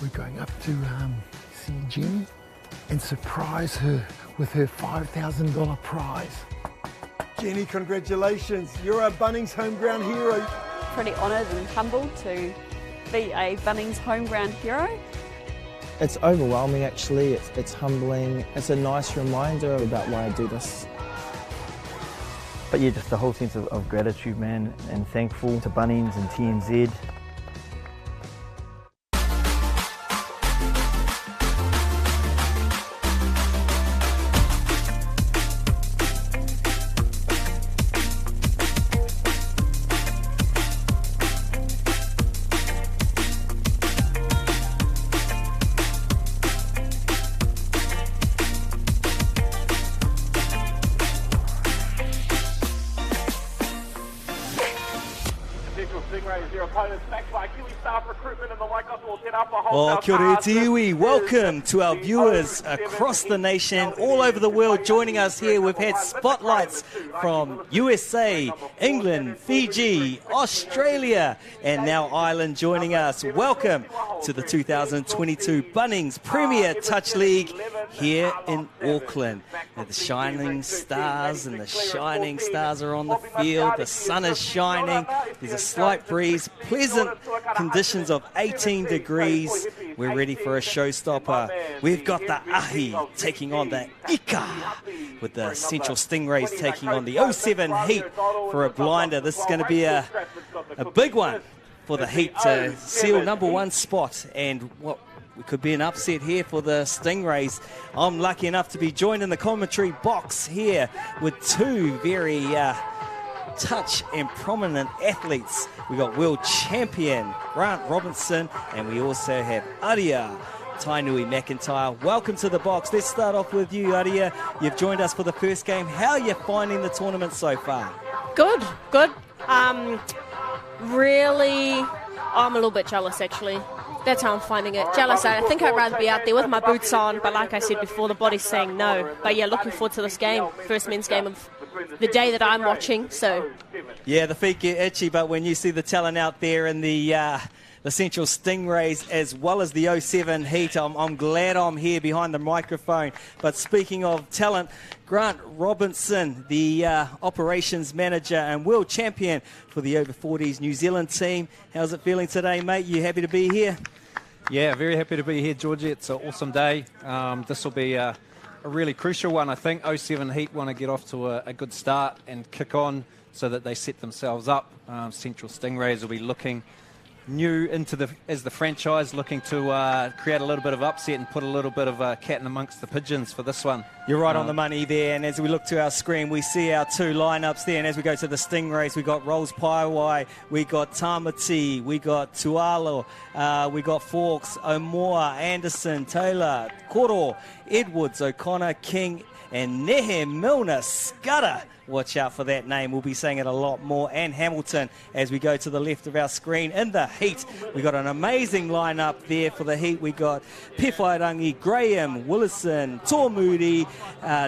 We're going up to see Jenny and surprise her with her $5,000 prize. Jenny, congratulations. You're a Bunnings home ground hero. Pretty honoured and humbled to be a Bunnings home ground hero. It's overwhelming actually, it's humbling. It's a nice reminder about why I do this. But yeah, just the whole sense of gratitude, man, and thankful to Bunnings and TNZ. Well, kia ora te iwi. Welcome to our viewers across the nation, all over the world joining us here. We've had spotlights from USA, England, Fiji, Australia, and now Ireland joining us. Welcome to the 2022 Bunnings Premier Touch League here in Auckland. Now, the shining stars and the shining stars are on the field. The sun is shining. There's a slight breeze, pleasant conditions of 18 degrees. We're ready for a showstopper. We've got the Ahi taking on the Ika, with the Central Stingrays taking on the 07 Heat for a blinder. This is going to be a big one for the Heat to seal #1 spot, and what could be an upset here for the Stingrays. I'm lucky enough to be joined in the commentary box here with two very touch and prominent athletes. We got world champion Grant Robinson, and we also have Aria Tainui McIntyre. Welcome to the box. Let's start off with you, Aria. You've joined us for the first game. How are you finding the tournament so far? Good. Really, I'm a little bit jealous actually. That's how I'm finding it. Jealous. I think I'd rather be out there with my boots on, but like I said before, the body's saying no. But yeah, looking forward to this game. First men's game of the day that I'm watching, so. Yeah, the feet get itchy, but when you see the talent out there in the Central Stingrays as well as the 07 Heat, I'm glad I'm here behind the microphone. But speaking of talent, Grant Robinson, the operations manager and world champion for the over 40s New Zealand team. How's it feeling today, mate? You happy to be here? Yeah, very happy to be here, Georgie. It's an awesome day. This will be a really crucial one, I think. 07 Heat want to get off to a good start and kick on so that they set themselves up. Central Stingrays will be looking new as the franchise, looking to create a little bit of upset and put a little bit of a cat in amongst the pigeons for this one. You're right on the money there, and as we look to our screen, we see our two lineups there, and as we go to the Stingrays, we got Rolls Paiwai, we got Tamati, we got Tualo, we got Forks, Omoa, Anderson, Taylor, Koro, Edwards, O'Connor, King, and Nehe Milner Scudder. Watch out for that name. We'll be saying it a lot more. And Hamilton as we go to the left of our screen. In the Heat, we got an amazing lineup there for the Heat. We got Pewhairangi, Graham, Willison, Tormudi,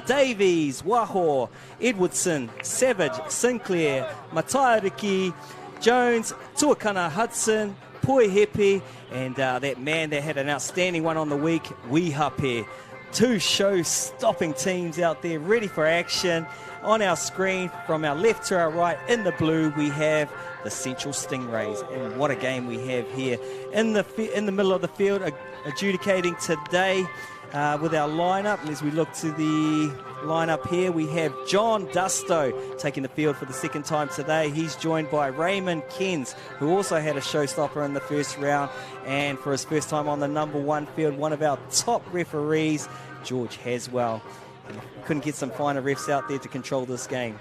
Davies, Waho, Edwardson, Savage, Sinclair, Matairiki, Jones, Tuakana Hudson, Poihepe, and that man that had an outstanding one on the week, Wihape. Two show-stopping teams out there ready for action. On our screen, from our left to our right, in the blue, we have the Central Stingrays. And what a game we have here. In the middle of the field, adjudicating today with our lineup. As we look to the lineup here, we have John Dusto taking the field for the second time today. He's joined by Raymond Kens, who also had a showstopper in the first round. And for his first time on the #1 field, one of our top referees, George Haswell. Couldn't get some finer refs out there to control this game.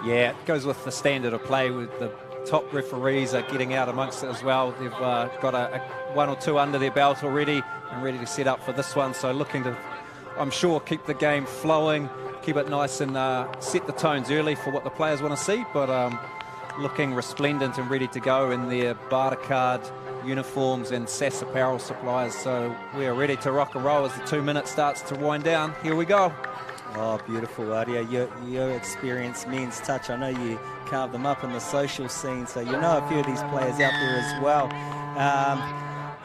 Yeah, it goes with the standard of play with the top referees are getting out amongst it as well. They've got a one or two under their belt already and ready to set up for this one. So looking to, I'm sure, keep the game flowing, keep it nice and set the tones early for what the players want to see. But looking resplendent and ready to go in their barter card uniforms and SAS apparel supplies. So we are ready to rock and roll as the 2 minutes starts to wind down. Here we go. Oh, beautiful, Aria. Your experienced men's touch. I know you carved them up in the social scene, so you know a few of these players out there as well.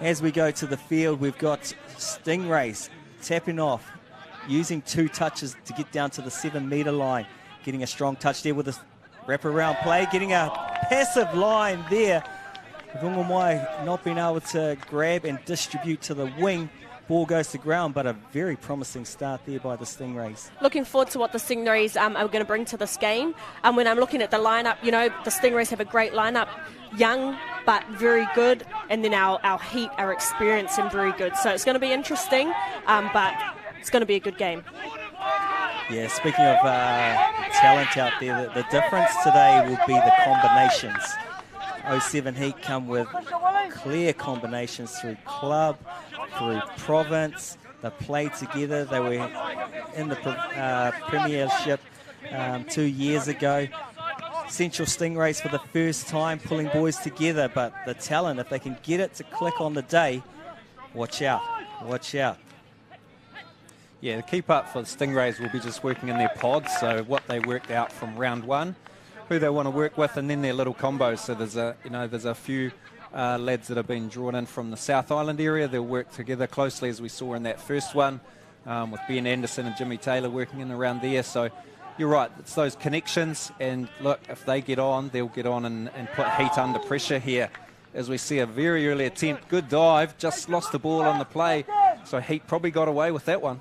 As we go to the field, we've got Stingrays tapping off, using 2 touches to get down to the 7-metre line, getting a strong touch there with a wrap-around play, getting a passive line there. Vungumai not being able to grab and distribute to the wing. Ball goes to ground, but a very promising start there by the Stingrays. Looking forward to what the Stingrays are going to bring to this game. When I'm looking at the lineup, you know, the Stingrays have a great lineup. Young, but very good. And then our Heat are experienced and very good. So it's going to be interesting, but it's going to be a good game. Yeah, speaking of talent out there, the difference today will be the combinations. 07 Heat come with clear combinations through club, through province. They played together. They were in the premiership 2 years ago. Central Stingrays for the first time pulling boys together, but the talent, if they can get it to click on the day, watch out, watch out. Yeah, the keep up for the Stingrays will be just working in their pods, so what they worked out from round 1, who they want to work with, and then their little combos. So there's a few lads that have been drawn in from the South Island area. They'll work together closely, as we saw in that first one, with Ben Anderson and Jimmy Taylor working in around there. So you're right, it's those connections, and look, if they get on, they'll get on and put Heat under pressure here. As we see a very early attempt, good dive, just lost the ball on the play, so Heat probably got away with that one.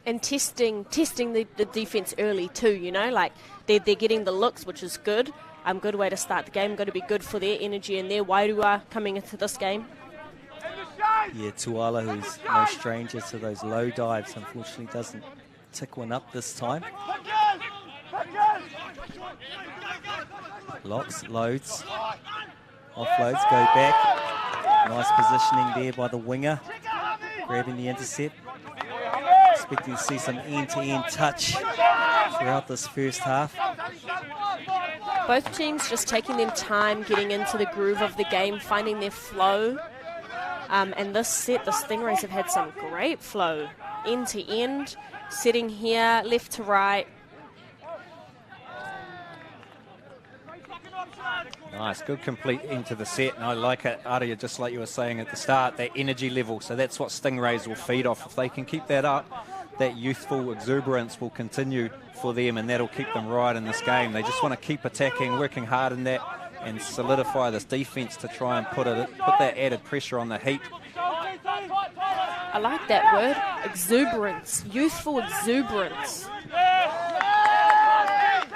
And testing the defence early too, you know, like they're getting the looks, which is good. Good way to start the game, going to be good for their energy and their wairua coming into this game. Yeah, Tuala, who's no stranger to those low dives, unfortunately doesn't tick one up this time. Locks, loads, offloads, go back. Nice positioning there by the winger, grabbing the intercept. Expecting to see some end-to-end touch throughout this first half. Both teams just taking their time, getting into the groove of the game, finding their flow. And this set, the Stingrays have had some great flow, end-to-end, sitting here, left to right. Nice, good complete into the set, and I like it, Aria, just like you were saying at the start, that energy level. So that's what Stingrays will feed off. If they can keep that up, that youthful exuberance will continue for them, and that'll keep them right in this game. They just want to keep attacking, working hard in that, and solidify this defence to try and put that added pressure on the Heat. I like that word, exuberance, youthful exuberance.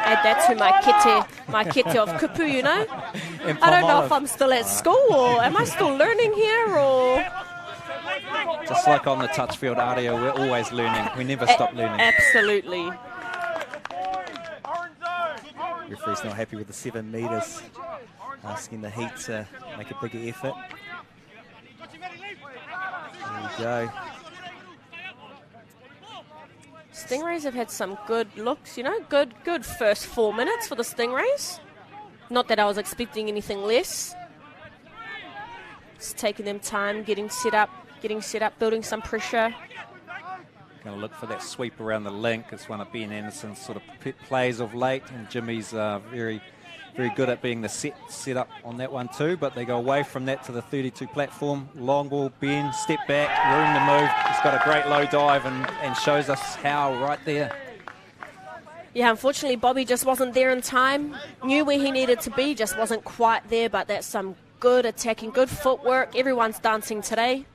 Add that to my kete of kupu, you know. I don't know if I'm still at school or am I still learning here or... Just like on the touch field, Aria, we're always learning. We never stop learning. Absolutely. Referee's not happy with the 7 metres, asking the Heat to make a bigger effort. There we go. Stingrays have had some good looks, you know, good first 4 minutes for the Stingrays. Not that I was expecting anything less. It's taking them time, getting set up, building some pressure. Going to look for that sweep around the link. It's one of Ben Anderson's sort of plays of late, and Jimmy's very, very good at being the set up on that one too. But they go away from that to the 32 platform. Long ball, Ben, step back, room to move. He's got a great low dive and shows us how right there. Yeah, unfortunately, Bobby just wasn't there in time. Knew where he needed to be, just wasn't quite there. But that's some good attacking, good footwork. Everyone's dancing today.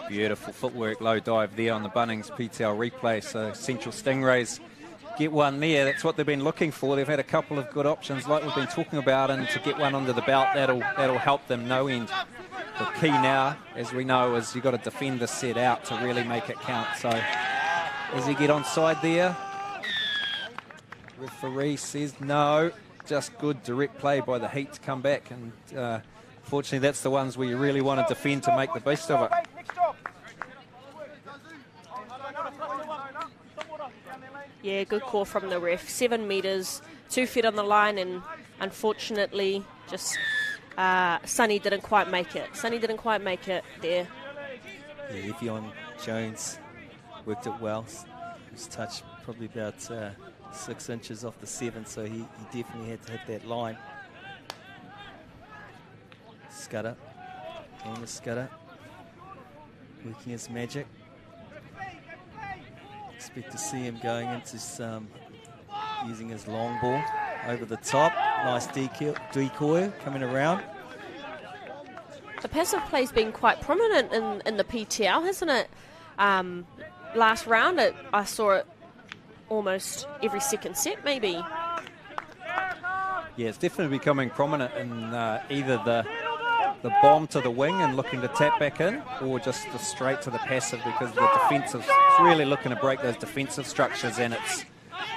Beautiful footwork, low dive there on the Bunnings PTL replay. So Central Stingrays get one there. That's what they've been looking for. They've had a couple of good options like we've been talking about, and to get one under the belt, that'll help them no end. The key now, as we know, is you've got to defend the set out to really make it count. So as he get onside there, referee says no. Just good direct play by the Heat to come back, and fortunately that's the ones where you really want to defend to make the best of it. Yeah, good call from the ref. 7 metres, 2 feet on the line, and unfortunately just Sonny didn't quite make it. Sonny didn't quite make it there. Yeah, Evian Jones worked it well. His touch probably about 6 inches off the 7, so he definitely had to hit that line. Scudder. Norma Scudder. Working his magic. Expect to see him going into some, using his long ball over the top. Nice decoy coming around. The passive play's been quite prominent in the PTL, hasn't it? Last round, I saw it almost every second set, maybe. Yeah, it's definitely becoming prominent in either the bomb to the wing and looking to tap back in, or just the straight to the passive, because the defensive, it's really looking to break those defensive structures, and it's,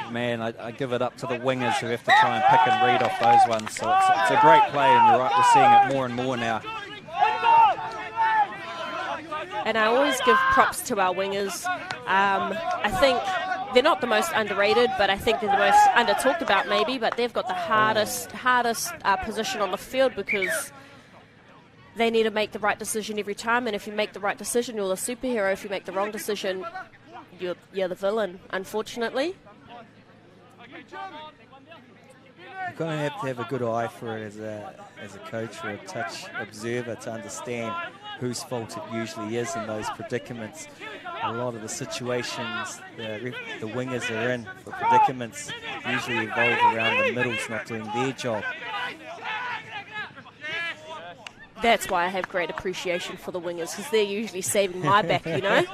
man, I give it up to the wingers who have to try and pick and read off those ones. So it's a great play, and you're right, we're seeing it more and more now. And I always give props to our wingers. I think they're not the most underrated, but I think they're the most under-talked about maybe, but they've got the hardest position on the field, because they need to make the right decision every time, and if you make the right decision, you're the superhero. If you make the wrong decision, you're the villain, unfortunately. You're going to have a good eye for it as a coach or a touch observer to understand whose fault it usually is in those predicaments. A lot of the situations the wingers are in for predicaments usually evolve around the middles not doing their job. That's why I have great appreciation for the wingers, because they're usually saving my back, you know?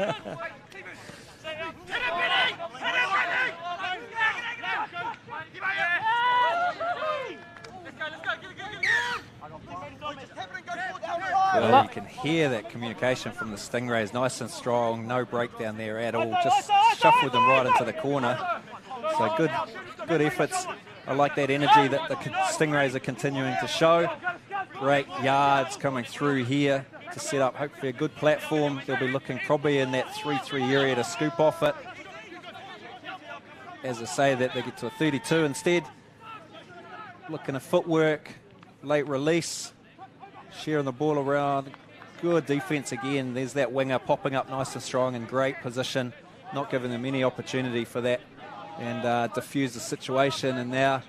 Well, you can hear that communication from the Stingrays, nice and strong, no breakdown there at all, just shuffled them right into the corner. So good efforts. I like that energy that the Stingrays are continuing to show. Great yards coming through here to set up hopefully a good platform. They'll be looking probably in that 3-3 area to scoop off it. As I say, that they get to a 32 instead. Looking at footwork, late release, sharing the ball around. Good defense again. There's that winger popping up nice and strong in great position, not giving them any opportunity for that, and diffuse the situation. And now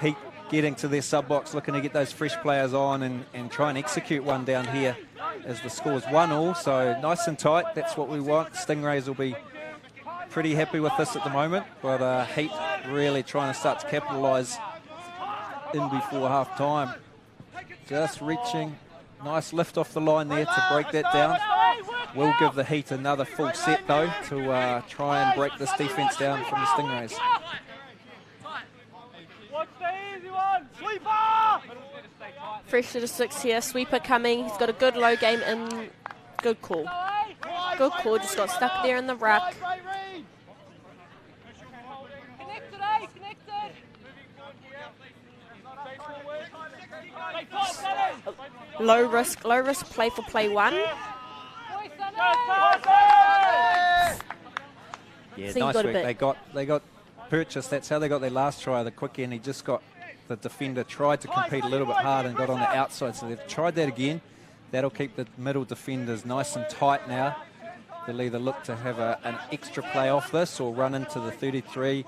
Heat getting to their sub-box, looking to get those fresh players on and try and execute one down here as the score's 1-1. So nice and tight, that's what we want. Stingrays will be pretty happy with this at the moment, but Heat really trying to start to capitalise in before half-time. Just reaching, nice lift off the line there to break that down. We'll give the Heat another full set though to try and break this defence down from the Stingrays. Fresh to the 6 here, sweeper coming. He's got a good low game and good call. Good call, just got stuck there in the ruck. Low risk play for play one. Yeah, So nice got a work. bit. They got purchased. That's how they got their last try, the quick end. He just got, the defender tried to compete a little bit hard and got on the outside. So they've tried that again. That'll keep the middle defenders nice and tight now. They'll either look to have an extra play off this or run into the 33.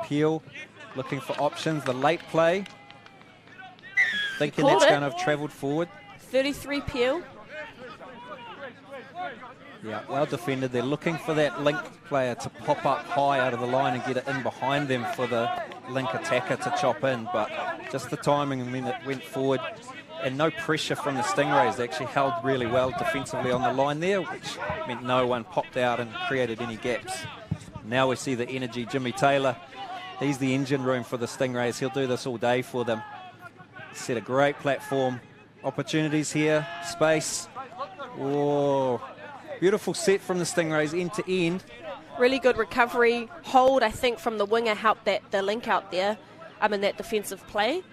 Peel looking for options. The late play, thinking that's going to have travelled forward. 33 Peel. Yeah, well defended. They're looking for that link player to pop up high out of the line and get it in behind them for the link attacker to chop in. But just the timing and when it went forward, and no pressure from the Stingrays. They actually held really well defensively on the line there, which meant no one popped out and created any gaps. Now we see the energy. Jimmy Taylor, he's the engine room for the Stingrays. He'll do this all day for them. Set a great platform. Opportunities here, space. Whoa. Beautiful set from the Stingrays, end to end. Really good recovery. Hold, I think, from the winger helped the link out there. That defensive play.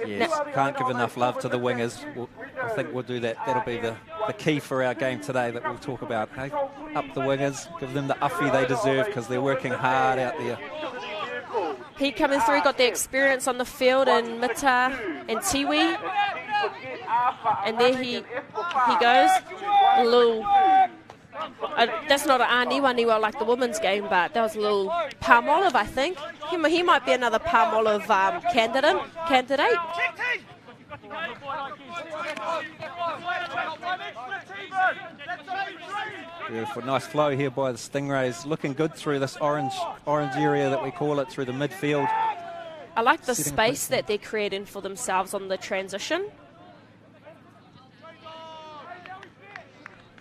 Yes, can't give enough love to the wingers. I think we'll do that. That'll be the key for our game today that we'll talk about. Hey, up the wingers, give them the uffie they deserve because they're working hard out there. He coming through, got the experience on the field, and Mita and Tiwi. And there he goes. A little, that's not an Niwa like the women's game, but that was a little palm olive, I think. He might be another palm olive candidate. Beautiful, nice flow here by the Stingrays. Looking good through this orange area that we call it, through the midfield. I like the space that they're creating for themselves on the transition.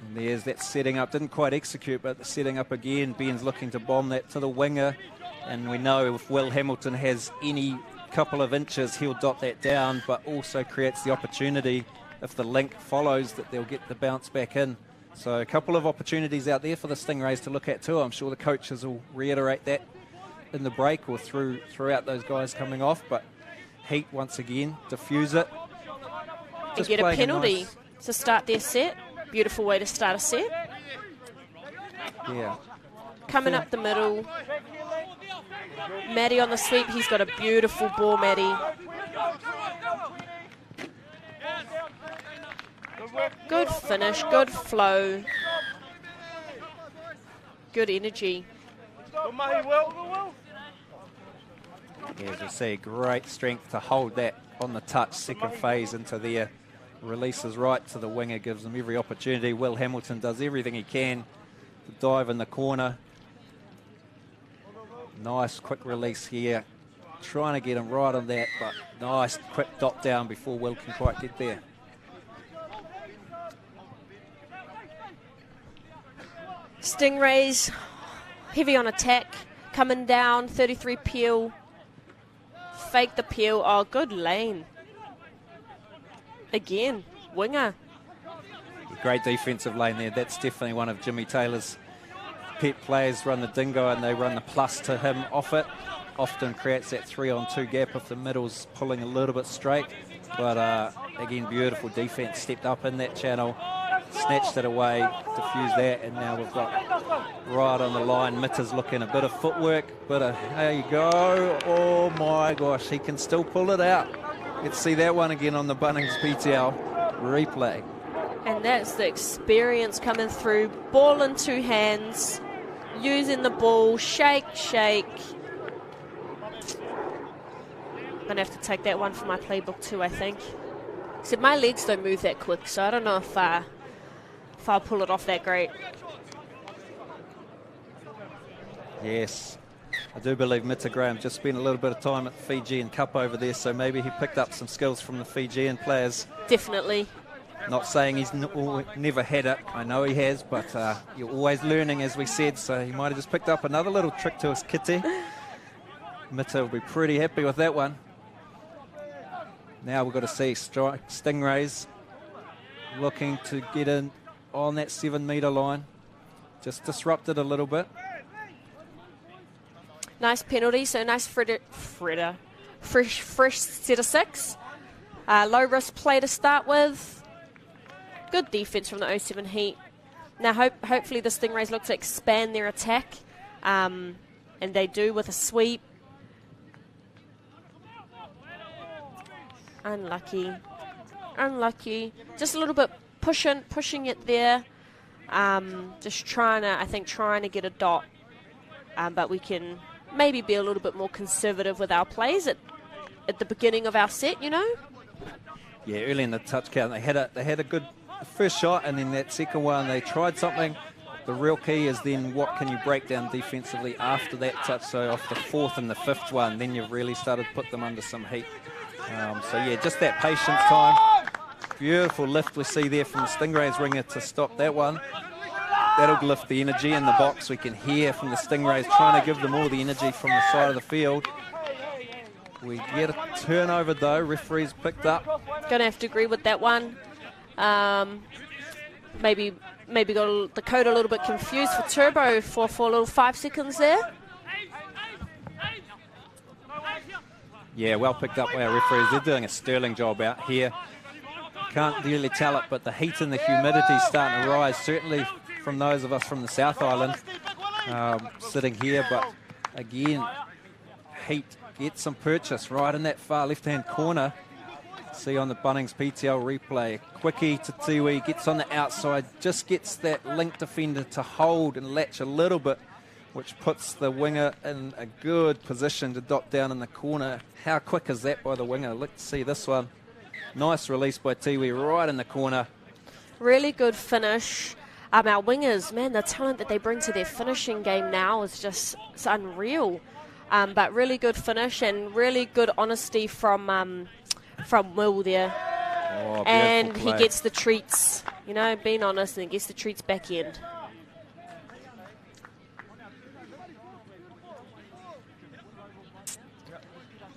And there's that setting up, didn't quite execute, but the setting up again. Ben's looking to bomb that to the winger. And we know if Will Hamilton has any couple of inches, he'll dot that down, but also creates the opportunity, if the link follows, that they'll get the bounce back in. So a couple of opportunities out there for the Stingrays to look at too. I'm sure the coaches will reiterate that in the break or throughout those guys coming off. But Heat, once again, diffuse it. And get a penalty to start their set. Beautiful way to start a set. Yeah. Coming up the middle. Maddie on the sweep. He's got a beautiful ball, Maddie. Good finish, good flow. Good energy. Yeah, as you see, great strength to hold that on the touch, second phase into there. Releases right to the winger, gives them every opportunity. Will Hamilton does everything he can to dive in the corner. Nice quick release here. Trying to get him right on that, but nice quick dot down before Will can quite get there. Stingrays, heavy on attack, coming down, 33 peel. Fake the peel. Oh, good lane. Again, winger. Great defensive lane there. That's definitely one of Jimmy Taylor's pet players. Run the dingo and they run the plus to him off it. Often creates that 3-on-2 gap if the middle's pulling a little bit straight. But again, beautiful defense. Stepped up in that channel, snatched it away, diffused that, and now we've got right on the line. Mitter's looking a bit of footwork, there you go. Oh my gosh, he can still pull it out. Let's see that one again on the Bunnings PTL replay. And that's the experience coming through. Ball in two hands, using the ball, shake, shake. I'm going to have to take that one for my playbook too, I think. Except my legs don't move that quick, so I don't know if I'll pull it off that great. Yes, I do believe Mitter Graham just spent a little bit of time at the Fijian Cup over there, so maybe he picked up some skills from the Fijian players. Definitely. Not saying he's never had it, I know he has, but you're always learning, as we said, so he might have just picked up another little trick to his kitty. Mitter will be pretty happy with that one. Now we've got to see Stingrays looking to get in on that 7-metre line. Just disrupted a little bit. Nice penalty, so nice fresh set of 6. Low risk play to start with. Good defence from the 07 Heat. Now hopefully the Stingrays look to expand their attack, and they do with a sweep. Unlucky. Just a little bit pushing it there. Just trying to get a dot. But we can maybe be a little bit more conservative with our plays at the beginning of our set, you know? Yeah, early in the touch count, they had a good first shot, and then that second one, they tried something. The real key is then what can you break down defensively after that touch. So off the 4th and the 5th one, then you've really started to put them under some heat. So yeah, just that patience time. Beautiful lift we see there from the Stingrays ringer to stop that one. That'll lift the energy in the box. We can hear from the Stingrays trying to give them all the energy from the side of the field. We get a turnover though, referees picked up. Gonna have to agree with that one. Maybe got the code a little bit confused for Turbo for a little 5 seconds there. Yeah, well picked up by our referees. They're doing a sterling job out here. Can't really tell it, but the heat and the humidity is starting to rise, certainly from those of us from the South Island sitting here. But again, heat gets some purchase right in that far left-hand corner. See on the Bunnings PTL replay, Quickie to Tiwi, gets on the outside, just gets that link defender to hold and latch a little bit, which puts the winger in a good position to dot down in the corner. How quick is that by the winger? Let's see this one. Nice release by Tiwi right in the corner. Really good finish. Our wingers, man, the talent that they bring to their finishing game now is just it's unreal. But really good finish and really good honesty from Will there. Oh, and play. He gets the treats, you know, being honest, and he gets the treats back end.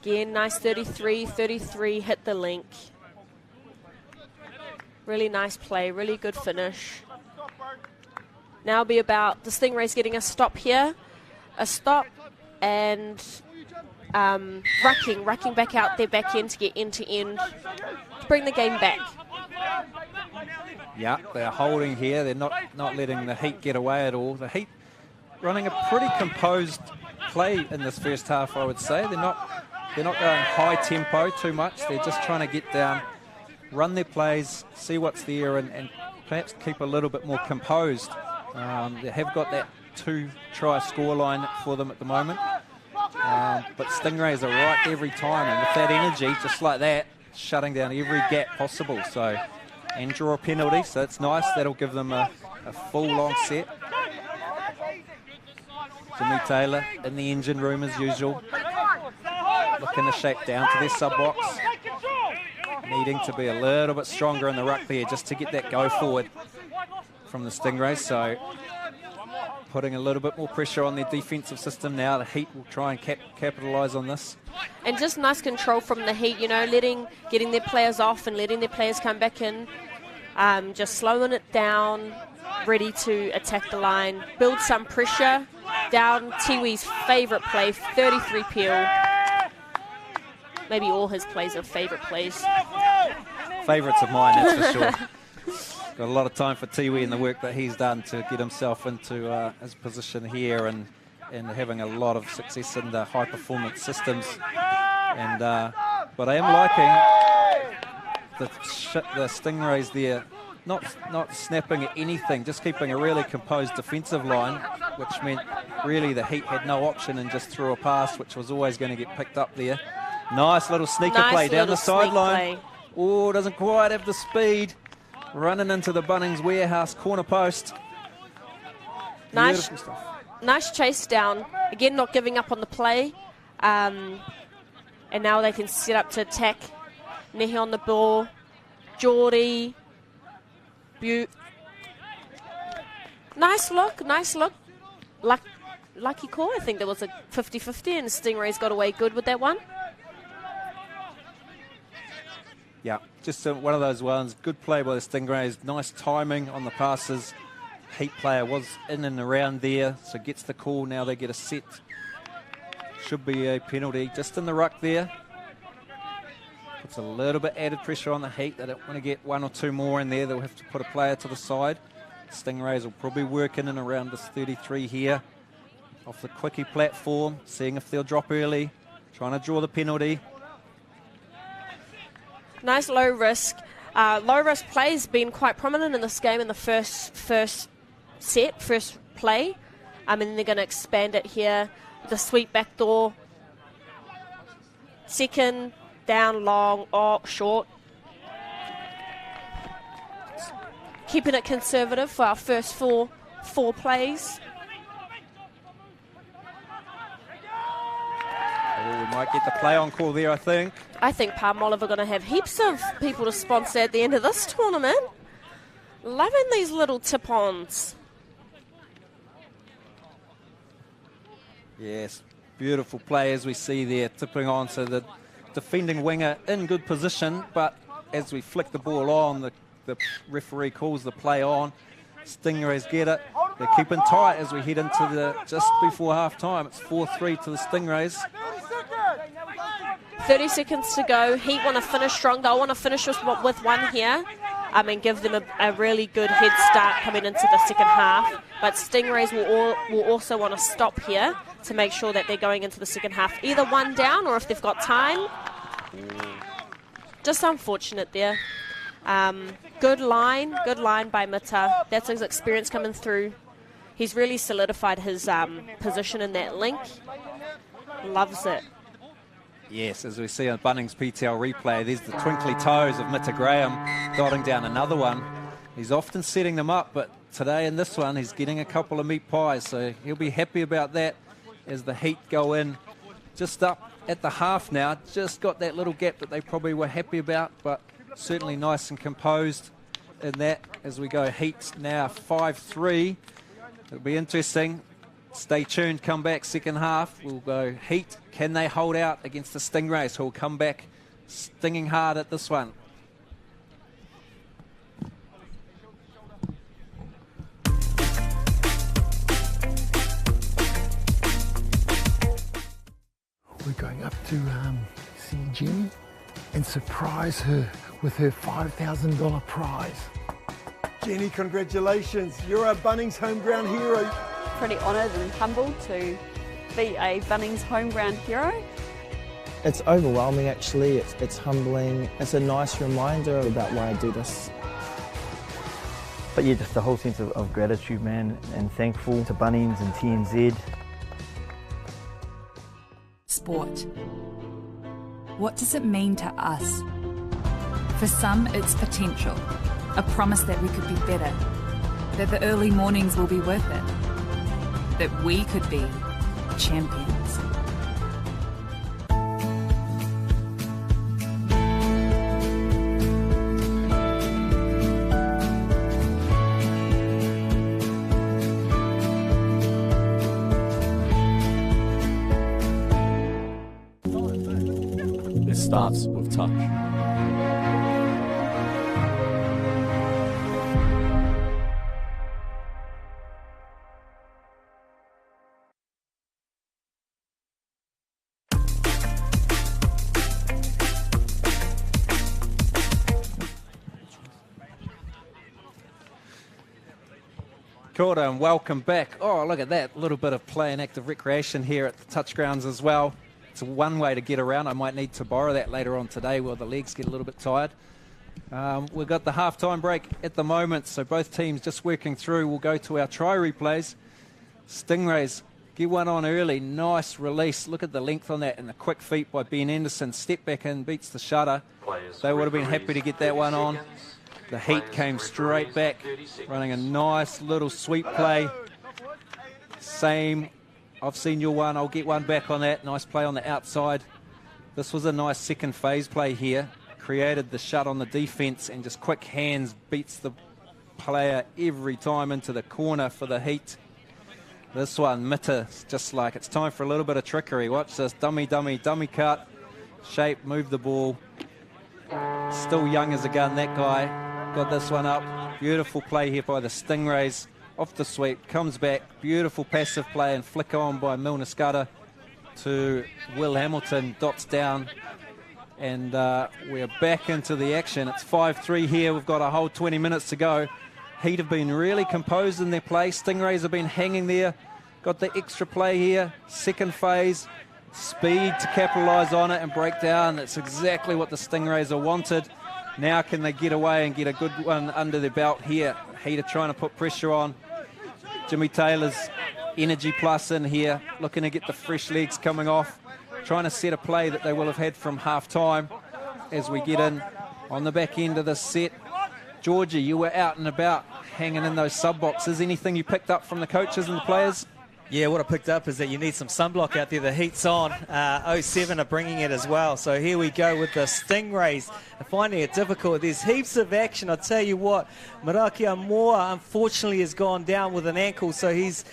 Again, nice 33, hit the link. Really nice play, really good finish. Now it'll be about the Stingrays getting a stop here. A stop and rucking back out their back end to get end to end. To bring the game back. Yeah, they're holding here. They're not letting the Heat get away at all. The Heat running a pretty composed play in this first half, I would say. They're not going high tempo too much. They're just trying to get down, run their plays, see what's there, and perhaps keep a little bit more composed. They have got that 2-try scoreline for them at the moment. But Stingrays are right every time, and with that energy, just like that, shutting down every gap possible. So, and draw a penalty, so it's nice. That'll give them a full long set. Jimmy Taylor in the engine room as usual. Looking to shake down to their sub-box. Needing to be a little bit stronger in the ruck there just to get that go forward from the Stingrays. So putting a little bit more pressure on their defensive system now. The Heat will try and capitalise on this. And just nice control from the Heat, you know, getting their players off and letting their players come back in. Just slowing it down, ready to attack the line, build some pressure. Down Tiwi's favourite play, 33 peel. Maybe all his plays are favourite plays. Favourites of mine, that's for sure. Got a lot of time for Tiwi and the work that he's done to get himself into his position here and having a lot of success in the high-performance systems. And but I am liking the Stingrays there, not snapping at anything, just keeping a really composed defensive line, which meant really the Heat had no option and just threw a pass, which was always going to get picked up there. Nice little sneaker play down the sideline. Oh, doesn't quite have the speed. Running into the Bunnings warehouse corner post. Nice chase down. Again, not giving up on the play. And now they can set up to attack. Nehi on the ball. Geordie. Nice look. Lucky call. I think there was a 50-50 and Stingrays got away good with that one. Yeah, just one of those ones. Good play by the Stingrays. Nice timing on the passes. Heat player was in and around there, so gets the call. Now they get a set. Should be a penalty just in the ruck there. Puts a little bit added pressure on the Heat. They don't want to get one or two more in there. They'll have to put a player to the side. Stingrays will probably work in and around this 33 here. Off the quickie platform, seeing if they'll drop early. Trying to draw the penalty. Nice low risk. Low risk play has been quite prominent in this game in the first play. And they're going to expand it here. The sweep backdoor. Second, down, long, or short. Keeping it conservative for our first four plays. Oh, we might get the play on call there, I think. I think Palmolive are going to have heaps of people to sponsor at the end of this tournament. Loving these little tip-ons. Yes, beautiful play as we see there, tipping on. So the defending winger in good position, but as we flick the ball on, the referee calls the play on. Stingrays get it. They're keeping tight as we head into just before half-time. It's 4-3 to the Stingrays. 30 seconds to go. Heat want to finish strong. They'll want to finish with one here. And give them a really good head start coming into the second half. But Stingrays will also want to stop here to make sure that they're going into the second half. Either one down or if they've got time. Just unfortunate there. Good line by Mita. That's his experience coming through. He's really solidified his position in that link. Loves it. Yes, as we see on Bunnings PTL replay, there's the twinkly toes of Mitta Graham dotting down another one. He's often setting them up, but today in this one, he's getting a couple of meat pies, so he'll be happy about that as the heat go in. Just up at the half now, just got that little gap that they probably were happy about, but certainly nice and composed in that as we go heat now 5-3. It'll be interesting. Stay tuned, come back second half. We'll go heat. Can they hold out against the Stingrays, who will come back stinging hard at this one? We're going up to see Jenny and surprise her with her $5,000 prize. Jenny, congratulations. You're a Bunnings home ground hero. Pretty honoured and humbled to be a Bunnings home ground hero. It's overwhelming actually, it's humbling. It's a nice reminder about why I do this. But yeah, just the whole sense of gratitude, man, and thankful to Bunnings and TNZ. Sport. What does it mean to us? For some, it's potential, a promise that we could be better, that the early mornings will be worth it, that we could be champions. It starts with touch. Kia ora and welcome back. Oh, look at that. A little bit of play and active recreation here at the touch grounds as well. It's one way to get around. I might need to borrow that later on today while the legs get a little bit tired. We've got the half-time break at the moment, so both teams just working through. We'll go to our try replays. Stingrays get one on early. Nice release. Look at the length on that and the quick feet by Ben Anderson. Step back in, beats the shutter. They would have been happy to get that one on. The heat came straight back, running a nice little sweep play. Same. I've seen your one. I'll get one back on that. Nice play on the outside. This was a nice second phase play here. Created the shut on the defence and just quick hands beats the player every time into the corner for the heat. This one, Mitta, just like it's time for a little bit of trickery. Watch this. Dummy cut. Shape, move the ball. Still young as a gun, that guy. Got this one up. Beautiful play here by the Stingrays. Off the sweep, comes back. Beautiful passive play and flick on by Milner Scudder to Will Hamilton. Dots down. And we're back into the action. It's 5-3 here. We've got a whole 20 minutes to go. Heat have been really composed in their play. Stingrays have been hanging there. Got the extra play here. Second phase. Speed to capitalise on it and break down. That's exactly what the Stingrays are wanted. Now can they get away and get a good one under their belt here? Heat are trying to put pressure on. Jimmy Taylor's energy plus in here. Looking to get the fresh legs coming off. Trying to set a play that they will have had from half-time as we get in on the back end of this set. Georgie, you were out and about hanging in those sub-boxes. Anything you picked up from the coaches and the players? Yeah, what I picked up is that you need some sunblock out there. The heat's on. 07 are bringing it as well. So here we go with the Stingrays. Finding it difficult. There's heaps of action. I'll tell you what, Marakia Moa unfortunately has gone down with an ankle, so he's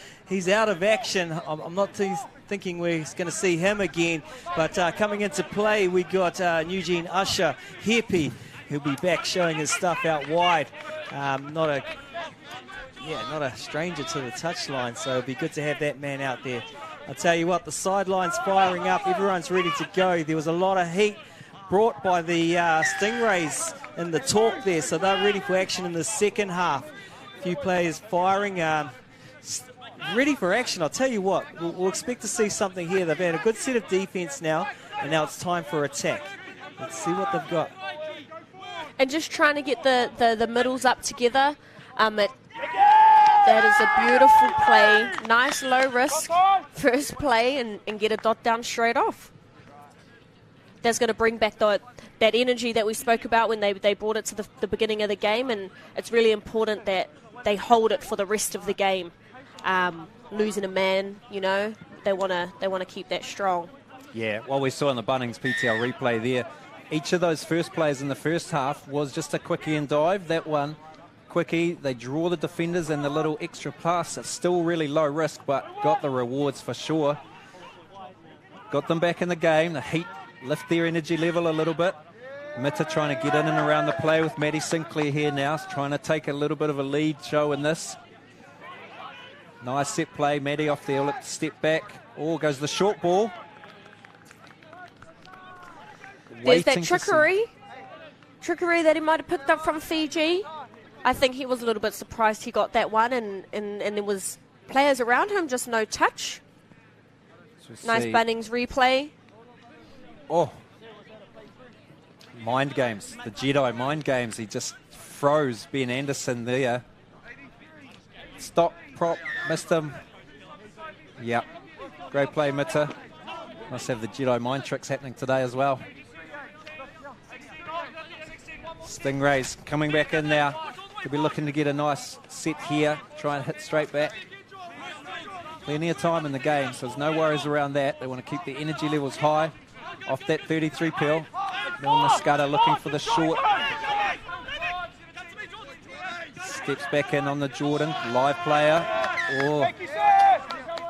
out of action. I'm not thinking we're going to see him again. But coming into play, we got Eugene Usher, Hippie. He'll be back showing his stuff out wide. Not a stranger to the touchline, so it'd be good to have that man out there. I'll tell you what, the sideline's firing up. Everyone's ready to go. There was a lot of heat brought by the Stingrays in the talk there, so they're ready for action in the second half. A few players firing, ready for action. I'll tell you what, we'll expect to see something here. They've had a good set of defence now, and now it's time for attack. Let's see what they've got. And just trying to get the middles up together. That is a beautiful play. Nice low risk first play and get a dot down straight off. that's going to bring back that energy that we spoke about when they brought it to the beginning of the game, and it's really important that they hold it for the rest of the game. Losing a man, you know, they want to keep that strong. Yeah, what we saw in the Bunnings PTL replay there, each of those first plays in the first half was just a quickie and dive. That one, quickie, they draw the defenders, and the little extra pass, it's still really low risk, but got the rewards for sure. Got them back in the game. The Heat lift their energy level a little bit. Mitta trying to get in and around the play with Maddie Sinclair here now, trying to take a little bit of a lead show in this. Nice set play, Maddie off there, look to step back. Oh, goes the short ball. There's that trickery that he might have picked up from Fiji. I think he was a little bit surprised he got that one, and there was players around him, just no touch. Nice Bunnings replay. Oh, mind games, the Jedi mind games. He just froze Ben Anderson there. Stop, prop, missed him. Yep, great play, Mitta. Must have the Jedi mind tricks happening today as well. Stingrays coming back in now. Could be looking to get a nice set here. Try and hit straight back. Plenty of time in the game, so there's no worries around that. They want to keep the energy levels high. Off that 33 pill. Milner Scudder looking for the short. Steps back in on the Jordan. Live player. Oh,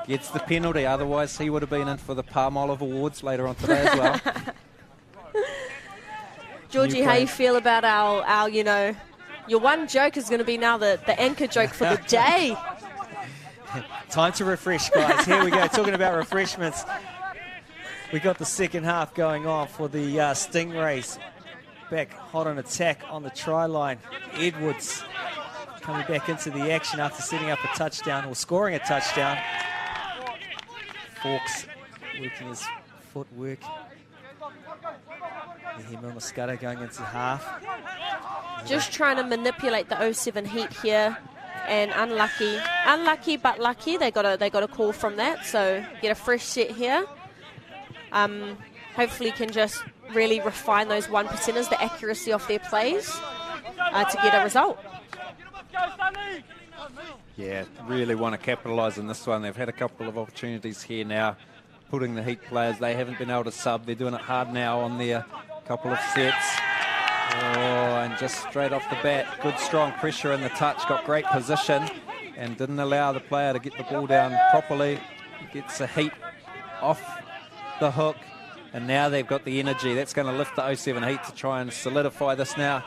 gets the penalty. Otherwise, he would have been in for the Palm Olive Awards later on today as well. Georgie, how you feel about our you know, your one joke is going to be now the anchor joke for the day. Time to refresh, guys. Here we go, talking about refreshments. We got the second half going on for the Stingrays. Back hot on attack on the try line. Edwards coming back into the action after setting up a touchdown, or scoring a touchdown. Fawkes working his footwork. Milner Scudder going into half. Just trying to manipulate the 07 Heat here. And unlucky but lucky. They got a call from that, so get a fresh set here. Hopefully can just really refine those 1%ers, the accuracy of their plays, to get a result. Yeah, really want to capitalise on this one. They've had a couple of opportunities here now, putting the Heat players. They haven't been able to sub. They're doing it hard now on their couple of sets. Oh, and just straight off the bat, good strong pressure in the touch, got great position and didn't allow the player to get the ball down properly. Gets the Heat off the hook, and now they've got the energy. That's going to lift the 07 Heat to try and solidify this now.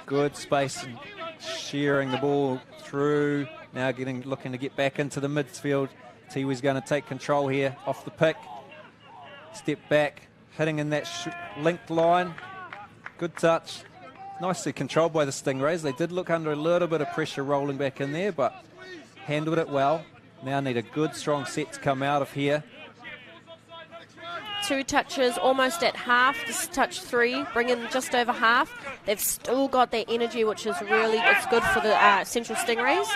Good space and shearing the ball through. Now looking to get back into the midfield. Tiwi's going to take control here off the pick. Step back, hitting in that linked line. Good touch. Nicely controlled by the Stingrays. They did look under a little bit of pressure rolling back in there, but handled it well. Now need a good strong set to come out of here. 2 touches almost at half. This touch 3, bringing just over half. They've still got their energy, which is it's good for the Central Stingrays.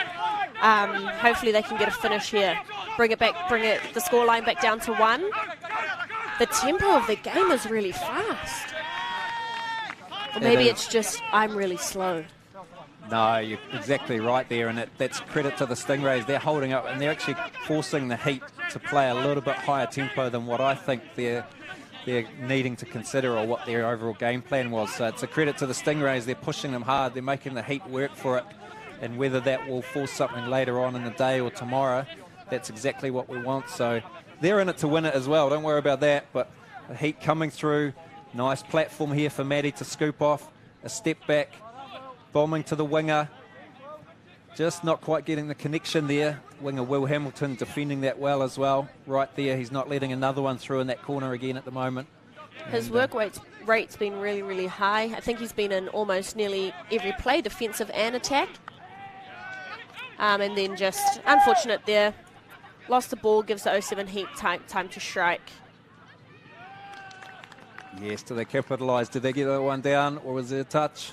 Hopefully they can get a finish here. Bring the scoreline back down to 1. The tempo of the game is really fast. Or maybe it's just I'm really slow. No, you're exactly right there, and that's credit to the Stingrays. They're holding up, and they're actually forcing the Heat to play a little bit higher tempo than what I think they're needing to consider, or what their overall game plan was. So it's a credit to the Stingrays. They're pushing them hard. They're making the Heat work for it, and whether that will force something later on in the day or tomorrow, that's exactly what we want. So they're in it to win it as well. Don't worry about that. But the Heat coming through. Nice platform here for Maddie to scoop off. A step back. Bombing to the winger. Just not quite getting the connection there. Winger Will Hamilton defending that well as well. Right there. He's not letting another one through in that corner again at the moment. His work rate's been really, really high. I think he's been in almost nearly every play, defensive and attack. And then just unfortunate there. Lost the ball, gives the 07 Heat time to strike. Yes, do they capitalise? Did they get that one down, or was there a touch?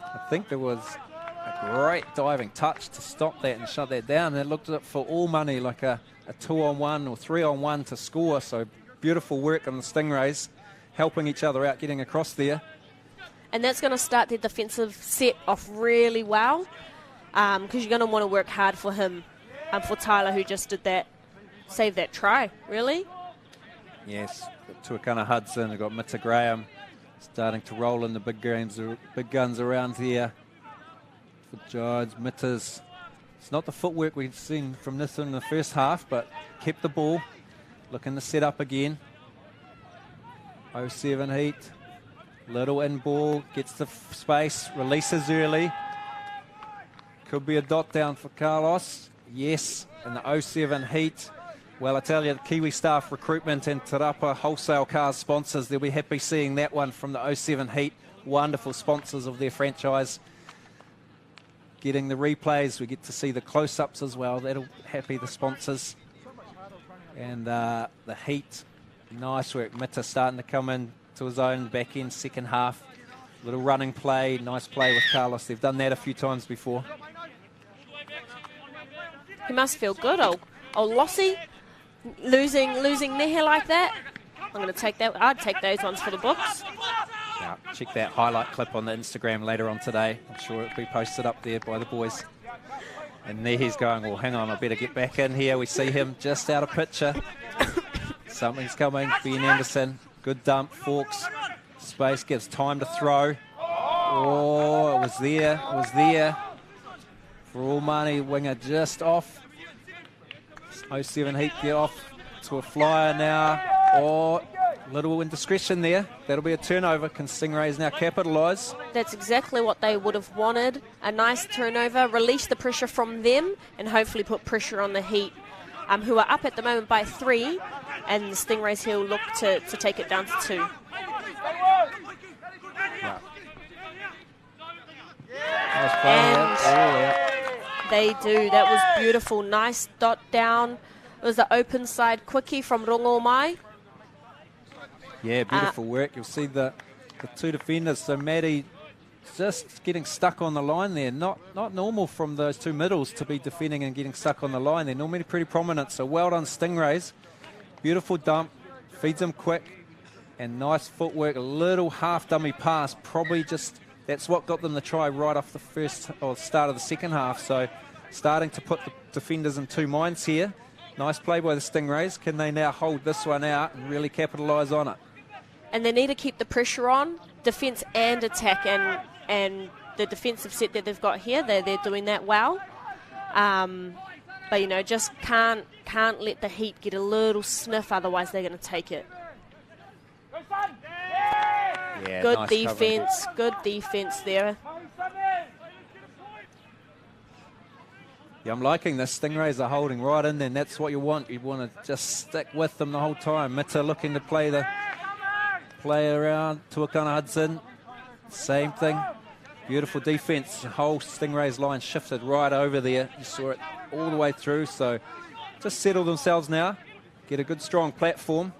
I think there was a great diving touch to stop that and shut that down. They looked at it for all money, like a 2-on-1 or 3-on-1 to score. So beautiful work on the Stingrays. helping each other out, getting across there. And that's going to start their defensive set off really well, because you're going to want to work hard for him, for Tyler, who just did that, save that try, really. Yes, got Tuakana Hudson, we've got Mitta Graham starting to roll in the big guns around here for Giants. Mitta's, it's not the footwork we've seen from this in the first half, but kept the ball, looking to set up again. 07 heat. Little in ball, gets the space, releases early. Could be a dot down for Carlos. Yes, in the 07 heat. Well, I tell you, the Kiwi Staff Recruitment and Te Rapa Wholesale Cars sponsors, they'll be happy seeing that one from the 07 heat. Wonderful sponsors of their franchise. Getting the replays, we get to see the close-ups as well. That'll happy the sponsors. And the heat, nice work. Mitta starting to come in to his own back end second half. Little running play, nice play with Carlos. They've done that a few times before. He must feel good, old Lossie, losing Nehe like that. I'm going to take that. I'd take those ones for the books. Now, check that highlight clip on the Instagram later on today. I'm sure it'll be posted up there by the boys. And there he's going, well, hang on, I better get back in here. We see him just out of picture. Something's coming. Ben Anderson. Good dump, Forks. Space gives time to throw. Oh, it was there. It was there. For all money, winger just off. 07 heat get off to a flyer now. Oh, little indiscretion there. That'll be a turnover. Can Stingrays now capitalise? That's exactly what they would have wanted. A nice turnover, release the pressure from them, and hopefully put pressure on the Heat, who are up at the moment by 3. And the Stingrays here will look to take it down to 2. Yeah. Nice play. And they do. That was beautiful. Nice dot down. It was the open side quickie from Rongomai. Yeah, beautiful work. You'll see the two defenders. So Maddie just getting stuck on the line there. Not normal from those two middles to be defending and getting stuck on the line. They're normally pretty prominent. So well done, Stingrays. Beautiful dump, feeds him quick, and nice footwork. A little half dummy pass, probably just that's what got them the try right off the first or start of the second half. So starting to put the defenders in two minds here. Nice play by the Stingrays. Can they now hold this one out and really capitalise on it? And they need to keep the pressure on, defence and attack, and the defensive set that they've got here, they're doing that well. But, you know, just can't let the Heat get a little sniff, otherwise they're going to take it. Yeah, good nice defence, good defence there. Yeah, I'm liking this. Stingrays are holding right in there, and that's what you want. You want to just stick with them the whole time. Mitta looking to play around. Tuakana Hudson, same thing. Beautiful defence. The whole Stingrays line shifted right over there. You saw it all the way through, so just settle themselves now. Get a good strong platform.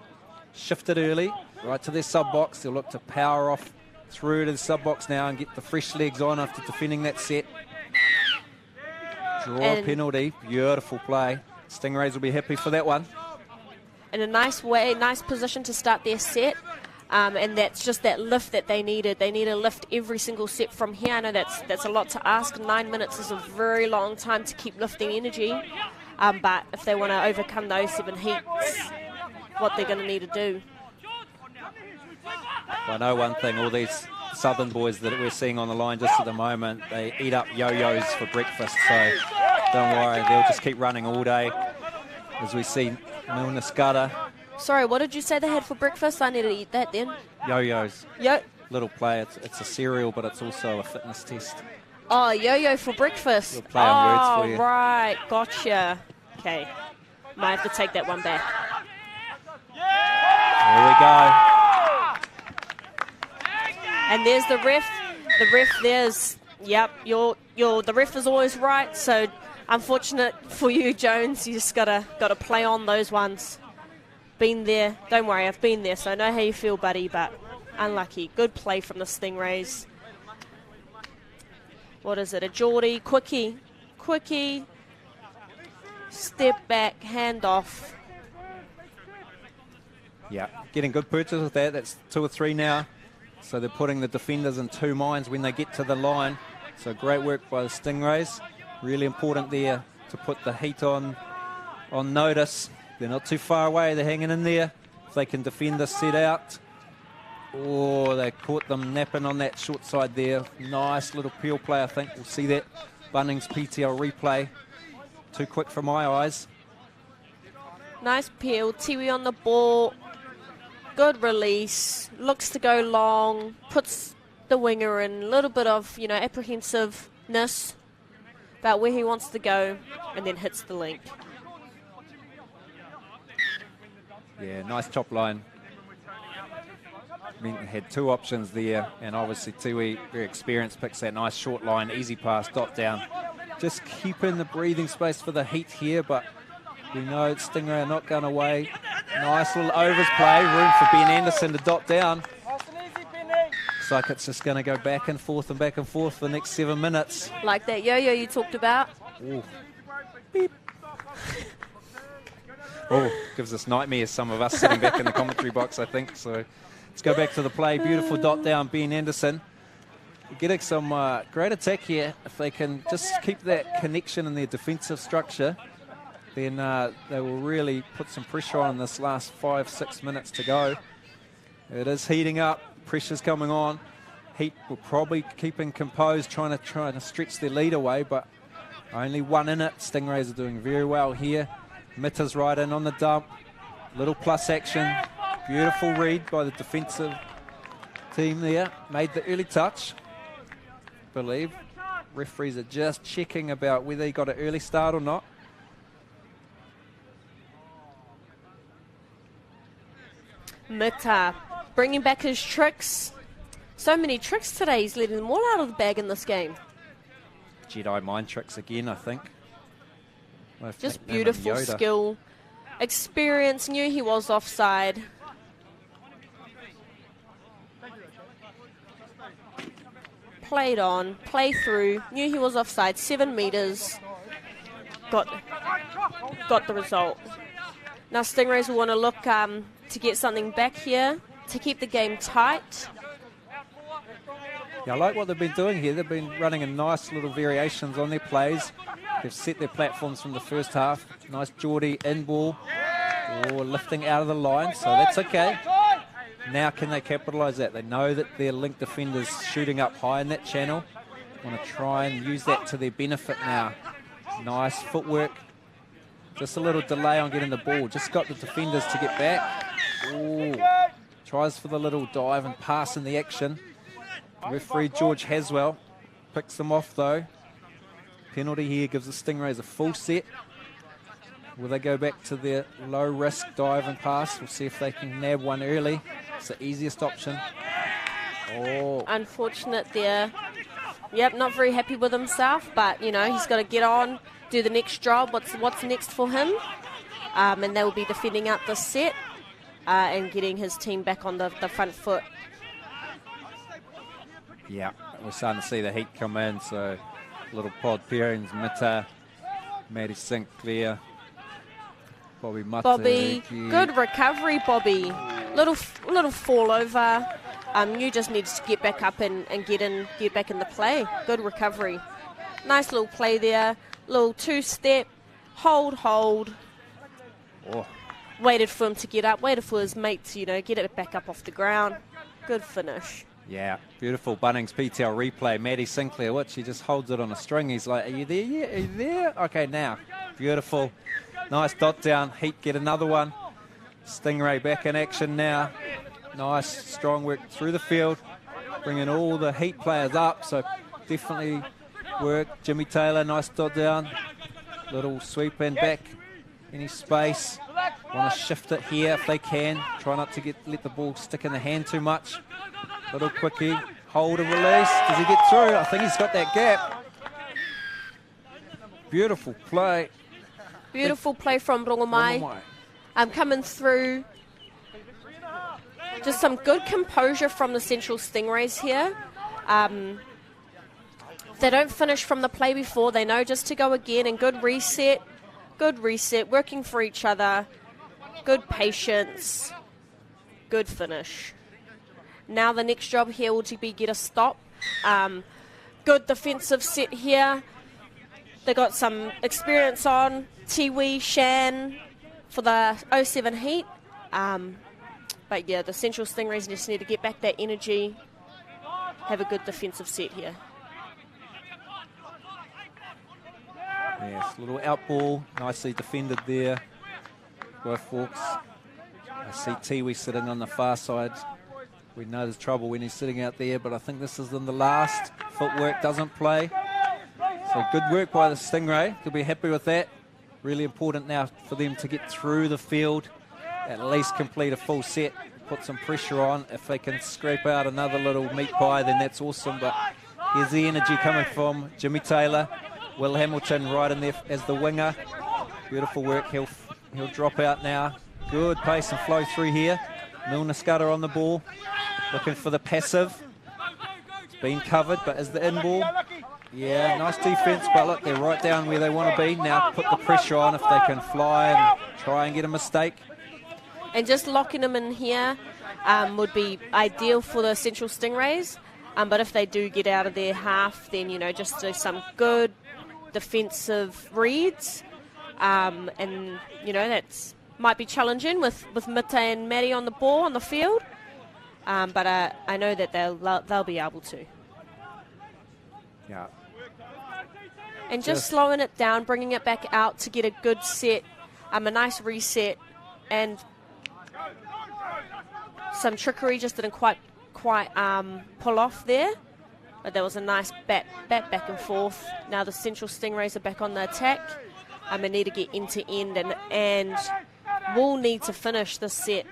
Shift it early, right to their sub-box. They'll look to power off through to the sub-box now and get the fresh legs on after defending that set. Draw a penalty. Beautiful play. Stingrays will be happy for that one. In a nice way, nice position to start their set. And that's just that lift that they needed. They need to lift every single set from here. I know that's a lot to ask. 9 minutes is a very long time to keep lifting energy. But if they want to overcome those 7 heats, what they're going to need to do. I know one thing, all these southern boys that we're seeing on the line just at the moment, they eat up yo-yos for breakfast, so don't worry, they'll just keep running all day. As we see Milner Scudder. Sorry, what did you say they had for breakfast? I need to eat that then. Yo-yos. Little play, it's a cereal, but it's also a fitness test. Oh, yo-yo for breakfast. Little play on words for you. Right, gotcha. Okay, might have to take that one back. There we go. And there's the ref. The ref there's, yep, the ref is always right. So unfortunate for you, Jones. You just gotta play on those ones. Been there. Don't worry, I've been there, so I know how you feel, buddy, but unlucky. Good play from the Stingrays. What is it? A Geordie. Quickie. Step back, hand off. Yeah, getting good purchase with that. That's 2 or 3 now. So they're putting the defenders in 2 minds when they get to the line. So great work by the Stingrays. Really important there to put the Heat on notice. They're not too far away. They're hanging in there. If they can defend this set out. Oh, they caught them napping on that short side there. Nice little peel play, I think. We'll see that Bunnings PTL replay. Too quick for my eyes. Nice peel. Tiwi on the ball. Good release. Looks to go long. Puts the winger in a little bit of, apprehensiveness about where he wants to go, and then hits the link. Yeah, nice top line. Had 2 options there, and obviously Tiwi, very experienced, picks that nice short line, easy pass, dot down. Just keeping the breathing space for the Heat here, but we know Stingray are not going away. Nice little overs play, room for Ben Anderson to dot down. Looks like it's just going to go back and forth for the next 7 minutes. Like that yo-yo you talked about. Ooh. Beep. Oh, gives us nightmares, some of us sitting back in the commentary box, I think. So let's go back to the play. Beautiful dot down, Ben Anderson. Getting some great attack here. If they can just keep that connection in their defensive structure, then they will really put some pressure on in this last 5-6 minutes to go. It is heating up. Pressure's coming on. Heat will probably keeping composed, trying to stretch their lead away, but only 1 in it. Stingrays are doing very well here. Mitta's right in on the dump. Little plus action. Beautiful read by the defensive team there. Made the early touch. Believe referees are just checking about whether he got an early start or not. Mitta bringing back his tricks. So many tricks today. He's letting them all out of the bag in this game. Jedi mind tricks again, I think. Just beautiful skill. Experience. Knew he was offside. Played on. Play through. Knew he was offside. 7 meters. Got the result. Now Stingrays will want to look to get something back here to keep the game tight. Yeah, I like what they've been doing here. They've been running a nice little variations on their plays. They've set their platforms from the first half. Nice Geordie in ball. Oh, lifting out of the line, so that's okay. Now can they capitalise that? They know that their link defender's shooting up high in that channel. Want to try and use that to their benefit now. Nice footwork. Just a little delay on getting the ball. Just got the defenders to get back. Ooh. Tries for the little dive and pass in the action. Referee George Haswell picks them off though. Penalty here gives the Stingrays a full set. Will they go back to their low risk dive and pass? We'll see if they can nab one early. It's the easiest option. Oh. Unfortunate there. Yep, not very happy with himself, but he's got to get on, do the next job. What's next for him? And they will be defending out this set and getting his team back on the front foot. Yeah, we're starting to see the Heat come in, so little pod pairings, Mitta, Maddie Sinclair, Bobby Mata. Bobby, good recovery, Bobby. Little fall over. You just need to get back up and get back in the play. Good recovery. Nice little play there. Little 2-step, hold. Oh. Waited for him to get up, waited for his mate to, get it back up off the ground. Good finish. Yeah, beautiful Bunnings PTL replay. Maddie Sinclair, she just holds it on a string. He's like, are you there? Yeah, are you there? Okay, now. Beautiful. Nice dot down. Heat get another one. Stingray back in action now. Nice, strong work through the field. Bringing all the Heat players up, so definitely work. Jimmy Taylor, nice dot down. Little sweep in back. Any space. Want to shift it here if they can. Try not to let the ball stick in the hand too much. Little quickie, hold and release. Does he get through? I think he's got that gap. Beautiful play. Beautiful play from Rongamai. Coming through. Just some good composure from the Central Stingrays here. They don't finish from the play before. They know just to go again, and good reset, working for each other. Good patience. Good finish. Now the next job here will be get a stop. Good defensive set here. They got some experience on. Tiwi, Shan for the 07 heat. But yeah, the Central Stingrays just need to get back that energy, have a good defensive set here. Yes, little out ball, nicely defended there by Forks. I see Tiwi sitting on the far side. We know there's trouble when he's sitting out there, but I think this is in the last. Footwork doesn't play. So good work by the Stingray. He'll be happy with that. Really important now for them to get through the field, at least complete a full set, put some pressure on. If they can scrape out another little meat pie, then that's awesome. But here's the energy coming from Jimmy Taylor. Will Hamilton right in there as the winger. Beautiful work. He'll drop out now. Good pace and flow through here. Milner Scudder on the ball, looking for the passive. It's been covered, but is the in ball? Yeah, nice defense, but look, they're right down where they want to be. Now put the pressure on if they can fly and try and get a mistake. And just locking them in here would be ideal for the Central Stingrays. But if they do get out of their half, then, you know, just do some good defensive reads. And, you know, that's might be challenging with Mita and Maddie on the ball on the field. But I know that they'll be able to. Yeah. And just slowing it down, bringing it back out to get a good set, a nice reset, and some trickery just didn't quite pull off there. But there was a nice back and forth. Now the Central Stingrays are back on the attack. They need to get end to end and will need to finish this set.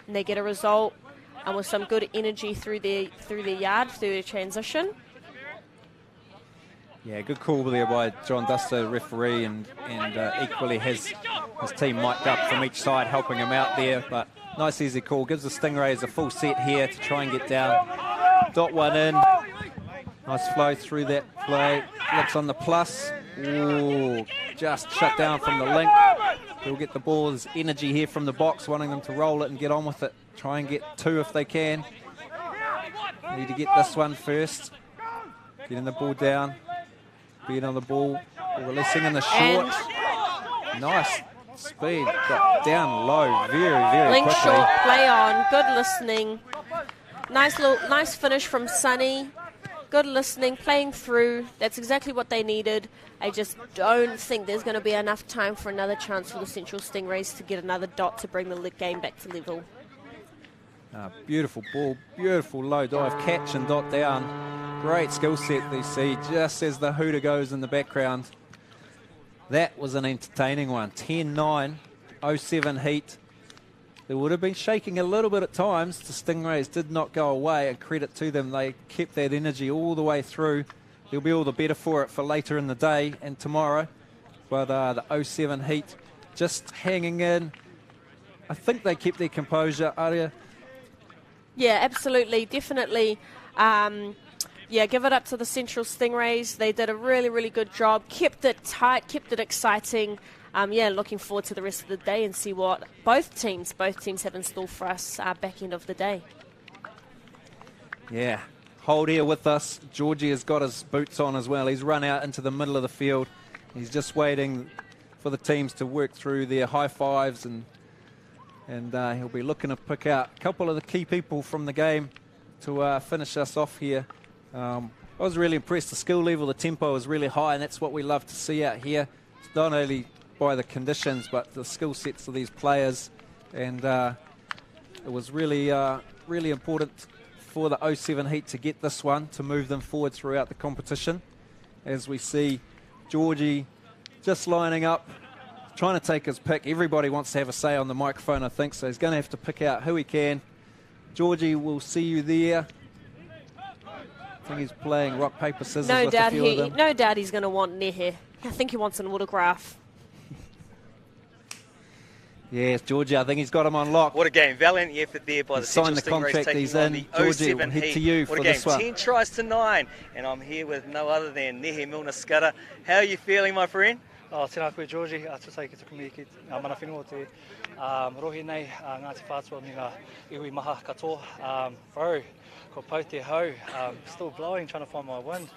And they get a result, and with some good energy through their yard, through their transition. Yeah, good call there by John Duster, referee, and equally has his team mic'd up from each side, helping him out there. But nice easy call. Gives the Stingrays a full set here to try and get down. Dot one in. Nice flow through that play. Looks on the plus. Ooh, just shut down from the link. He'll get the ball. There's energy here from the box, wanting them to roll it and get on with it. Try and get two if they can. Need to get this one first. Getting the ball down. Being on the ball. Releasing in the short. Nice speed. Got down low very, very link quickly. Short, play on. Good listening. Nice finish from Sunny. Good listening, playing through. That's exactly what they needed. I just don't think there's going to be enough time for another chance for the Central Stingrays to get another dot to bring the game back to level. Beautiful ball, beautiful low dive, catch and dot down. Great skill set they see, just as the hooter goes in the background. That was an entertaining one. 10-9, 07 heat. There would have been shaking a little bit at times. The Stingrays did not go away, and credit to them. They kept that energy all the way through. They'll be all the better for it for later in the day and tomorrow. But the 07 heat just hanging in. I think they kept their composure, Aria. Yeah, absolutely, definitely. Yeah, give it up to the Central Stingrays. They did a really, really good job. Kept it tight, kept it exciting. Yeah, looking forward to the rest of the day and see what both teams have in store for us back end of the day. Yeah, hold here with us. Georgie has got his boots on as well. He's run out into the middle of the field. He's just waiting for the teams to work through their high fives, and he'll be looking to pick out a couple of the key people from the game to finish us off here. I was really impressed. The skill level, the tempo was really high, and that's what we love to see out here. It's not only by the conditions, but the skill sets of these players, and it was really really important for the 07 heat to get this one, to move them forward throughout the competition. As we see Georgie just lining up, trying to take his pick. Everybody wants to have a say on the microphone, I think, so he's going to have to pick out who he can. Georgie, we'll see you there. I think he's playing rock, paper, scissors with a few of them. No doubt he's going to want Nehe. I think he wants an autograph. Yes, Georgie, I think he's got him on lock. What a game. Valiant effort there by the Central Stingrays taking on the 07 head heat. to you what for a game. this one. 10 tries to 9. And I'm here with no other than Nehe Milner Scudder. How are you feeling, my friend? Tēnā koe Georgie, tutai ki tuku mi ki ngā mana whenua te rohi nei, Ngāti Whātua mi ngā iwi maha katoa. Bro, ko pau te hau, still blowing, trying to find my wind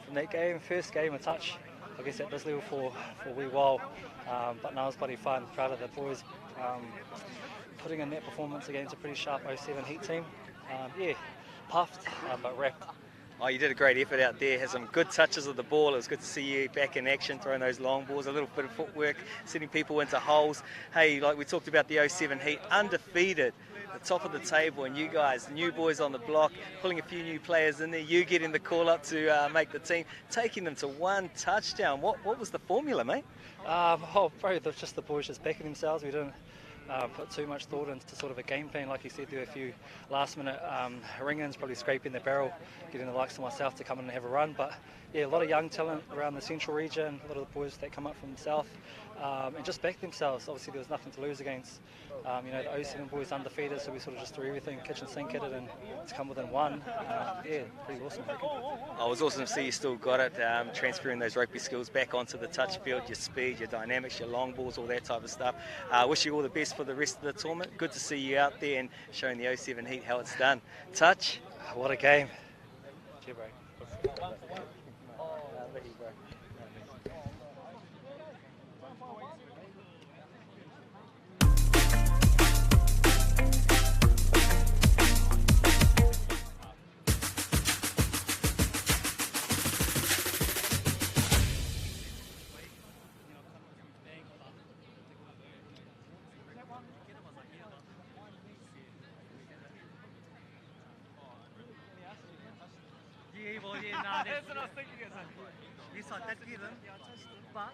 from that game. First game, a touch, I guess at this level for a wee while, but now it's bloody fun. Proud of the boys putting in that performance against a pretty sharp 07 Heat team. Yeah, puffed, but wrapped. Oh, you did a great effort out there. Had some good touches of the ball. It was good to see you back in action, throwing those long balls, a little bit of footwork, setting people into holes. Hey, like we talked about the 07 Heat, undefeated, the top of the table, and you guys, new boys on the block, pulling a few new players in there, you getting the call up to make the team, taking them to one touchdown. What was the formula, mate? Oh, bro, just the boys just backing themselves. We didn't put too much thought into sort of a game plan. Like you said, there were a few last-minute ring-ins, probably scraping the barrel, getting the likes of myself to come in and have a run. But yeah, a lot of young talent around the central region, a lot of the boys that come up from the south, and just back themselves. Obviously, there was nothing to lose against. The 07 boys undefeated, so we sort of just threw everything kitchen sink at it, and to come within one, yeah, pretty awesome. Oh, it was awesome to see you still got it, transferring those rugby skills back onto the touch field, your speed, your dynamics, your long balls, all that type of stuff. Wish you all the best for the rest of the tournament. Good to see you out there and showing the 07 Heat how it's done. Touch. What a game. Cheers, bro. That's what I was thinking. Yes, I did get him, but